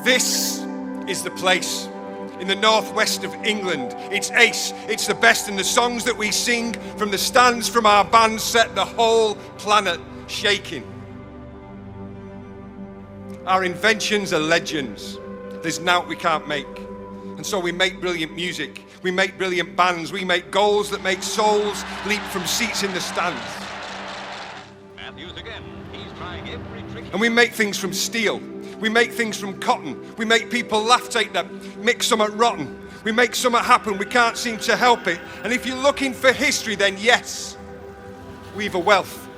This is the place in the northwest of England. It's ace, it's the best, and the songs that we sing from the stands from our bands set the whole planet shaking. Our inventions are legends. There's nought we can't make. And so we make brilliant music, we make brilliant bands, we make goals that make souls leap from seats in the stands. Matthews again. He's trying every trick. And we make things from steel. We make things from cotton. We make people laugh, take that, mix something rotten. We make something happen, we can't seem to help it. And if you're looking for history, then yes, we've a wealth.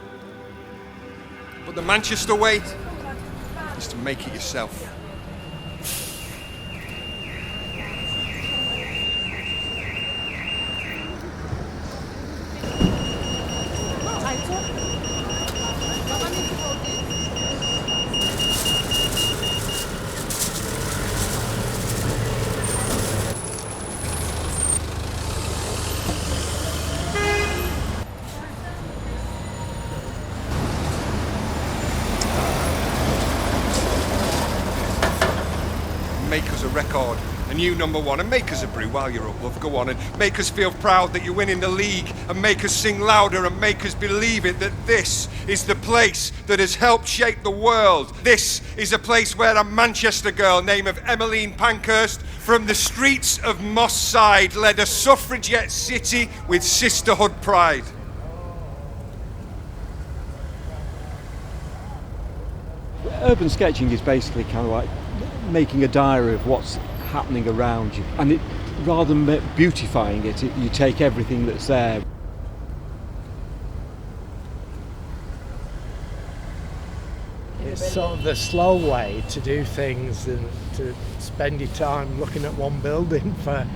But the Manchester way is to make it yourself. Make us a record, a new #1, and make us a brew while you're up, love. Go on and make us feel proud that you're winning the league, and make us sing louder and make us believe it, that this is the place that has helped shape the world. This is a place where a Manchester girl named of Emmeline Pankhurst from the streets of Moss Side led a suffragette city with sisterhood pride. Urban sketching is basically kind of like making a diary of what's happening around you, and rather than beautifying it, you take everything that's there. It's sort of the slow way to do things and to spend your time looking at one building for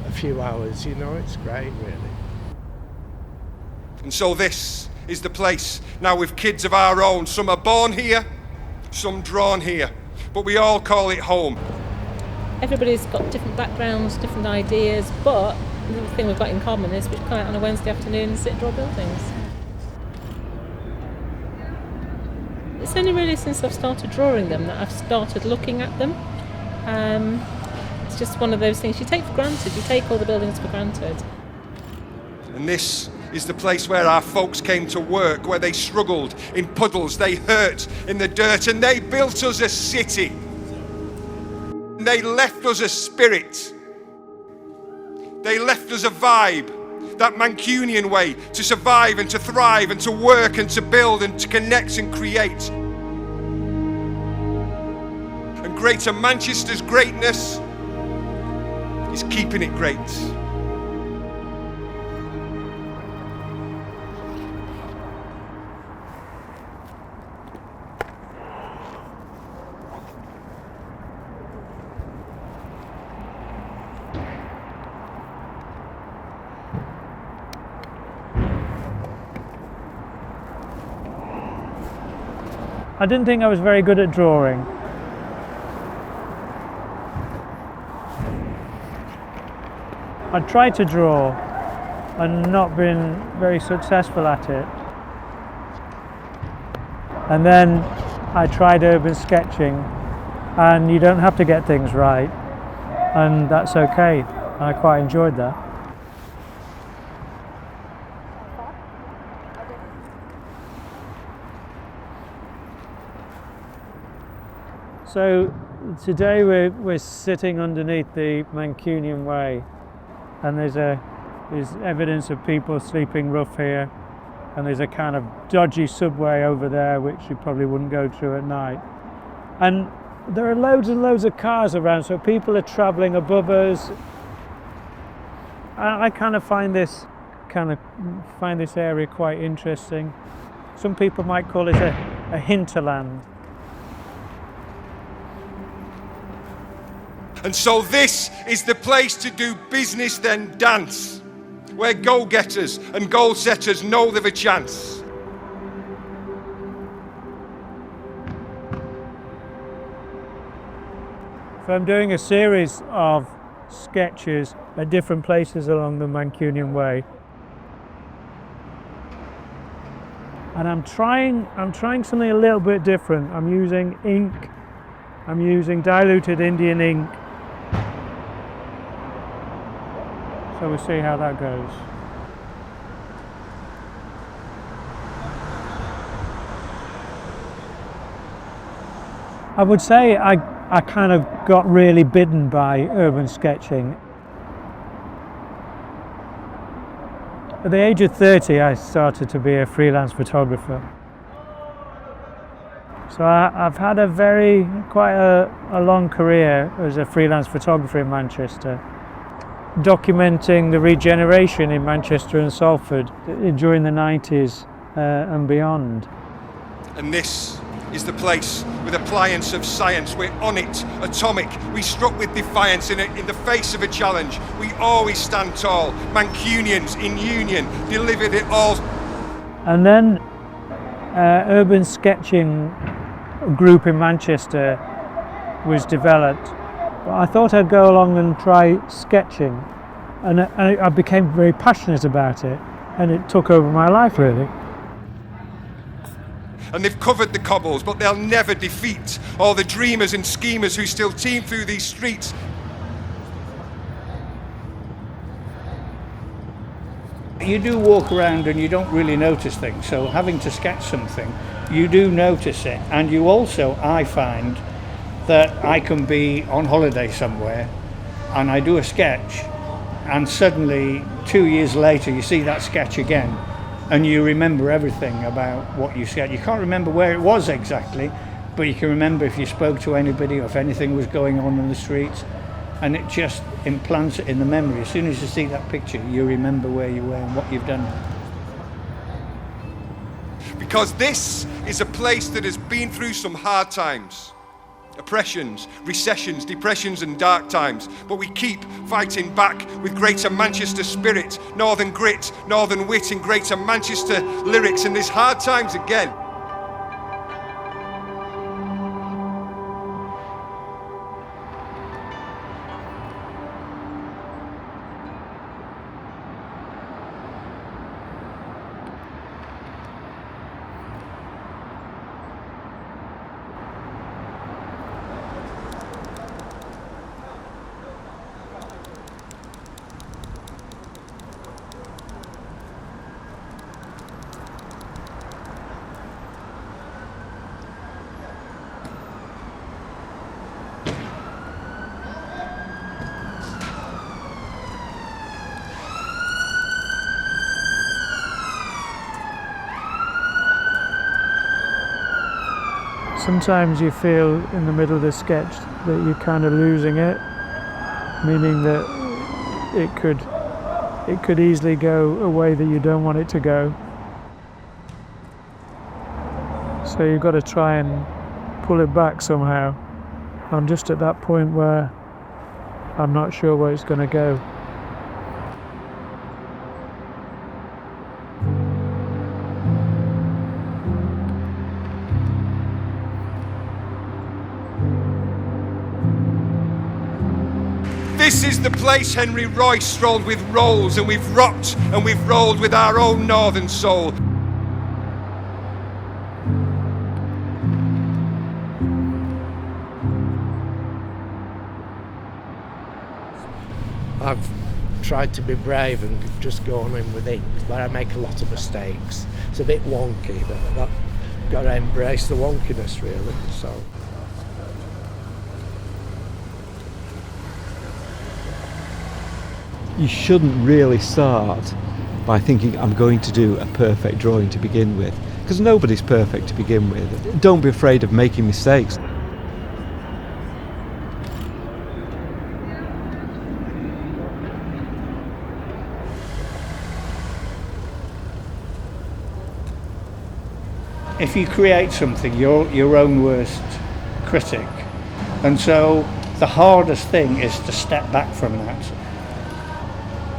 a few hours, you know, it's great really. And so this is the place, now with kids of our own. Some are born here, some drawn here, but we all call it home. Everybody's got different backgrounds, different ideas, but the thing we've got in common is we come out on a Wednesday afternoon and sit and draw buildings. It's only really since I've started drawing them that I've started looking at them. It's just one of those things you take for granted. You take all the buildings for granted. And this is the place where our folks came to work, where they struggled in puddles, they hurt in the dirt, and they built us a city. They left us a spirit. They left us a vibe, that Mancunian way to survive and to thrive and to work and to build and to connect and create. And Greater Manchester's greatness is keeping it great. I didn't think I was very good at drawing. I tried to draw and not been very successful at it. And then I tried urban sketching, and you don't have to get things right, and that's okay. I quite enjoyed that. So today we're sitting underneath the Mancunian Way, and there's evidence of people sleeping rough here, and there's a kind of dodgy subway over there which you probably wouldn't go through at night. And there are loads and loads of cars around, so people are travelling above us. I kind of find this area quite interesting. Some people might call it a hinterland. And so this is the place to do business then dance, where go-getters and goal-setters know they've a chance. So I'm doing a series of sketches at different places along the Mancunian Way. And I'm trying something a little bit different. I'm using ink I'm using diluted Indian ink, so we'll see how that goes. I would say I kind of got really bitten by urban sketching. At the age of 30, I started to be a freelance photographer. So I've had quite a long career as a freelance photographer in Manchester, documenting the regeneration in Manchester and Salford during the 90s and beyond. And this is the place with appliance of science. We're on it, atomic. We struck with defiance in the face of a challenge. We always stand tall. Mancunians in union delivered it all. And then urban sketching group in Manchester was developed. But I thought I'd go along and try sketching, and I became very passionate about it, and it took over my life really. And they've covered the cobbles, but they'll never defeat all the dreamers and schemers who still teem through these streets. You do walk around and you don't really notice things, so having to sketch something, you do notice it. And you also, I find, that I can be on holiday somewhere and I do a sketch, and suddenly 2 years later you see that sketch again and you remember everything about what you sketched. You can't remember where it was exactly, but you can remember if you spoke to anybody or if anything was going on in the streets, and it just implants it in the memory. As soon as you see that picture, you remember where you were and what you've done. Because this is a place that has been through some hard times. Oppressions, recessions, depressions and dark times. But we keep fighting back with greater Manchester spirit, northern grit, northern wit and greater Manchester lyrics. And there's hard times again. Sometimes you feel in the middle of the sketch that you're kind of losing it, meaning that it could easily go a way that you don't want it to go. So you've got to try and pull it back somehow. I'm just at that point where I'm not sure where it's going to go. This is the place Henry Royce strolled with rolls, and we've rocked and we've rolled with our own northern soul. I've tried to be brave and just go on in with ink, but I make a lot of mistakes. It's a bit wonky, but I've got to embrace the wonkiness really. So. You shouldn't really start by thinking I'm going to do a perfect drawing to begin with, because nobody's perfect to begin with. Don't be afraid of making mistakes. If you create something, you're your own worst critic, and so the hardest thing is to step back from that.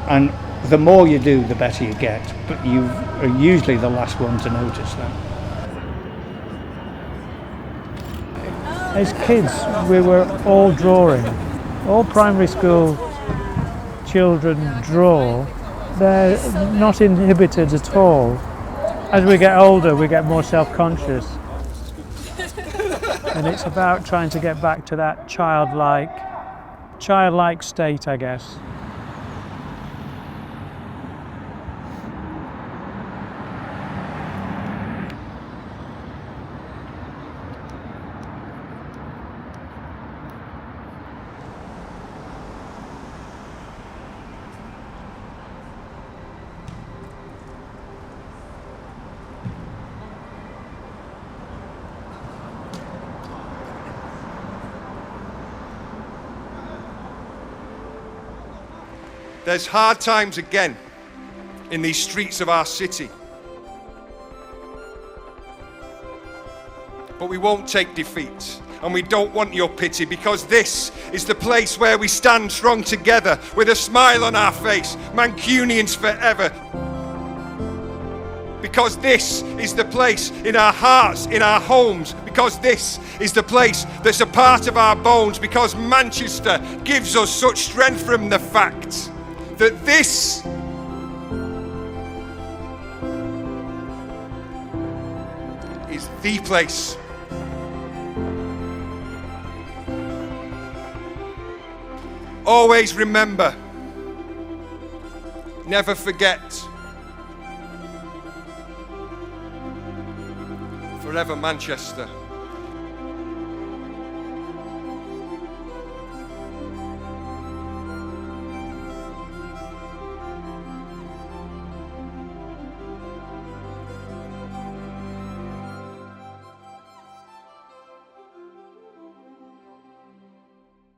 And the more you do, the better you get, but you are usually the last one to notice that. As kids, we were all drawing. All primary school children draw. They're not inhibited at all. As we get older, we get more self-conscious. and it's about trying to get back to that childlike state, I guess. There's hard times again in these streets of our city. But we won't take defeat, and we don't want your pity, because this is the place where we stand strong together with a smile on our face, Mancunians forever. Because this is the place in our hearts, in our homes, because this is the place that's a part of our bones, because Manchester gives us such strength from the fact that this is the place. Always remember, never forget. Forever Manchester.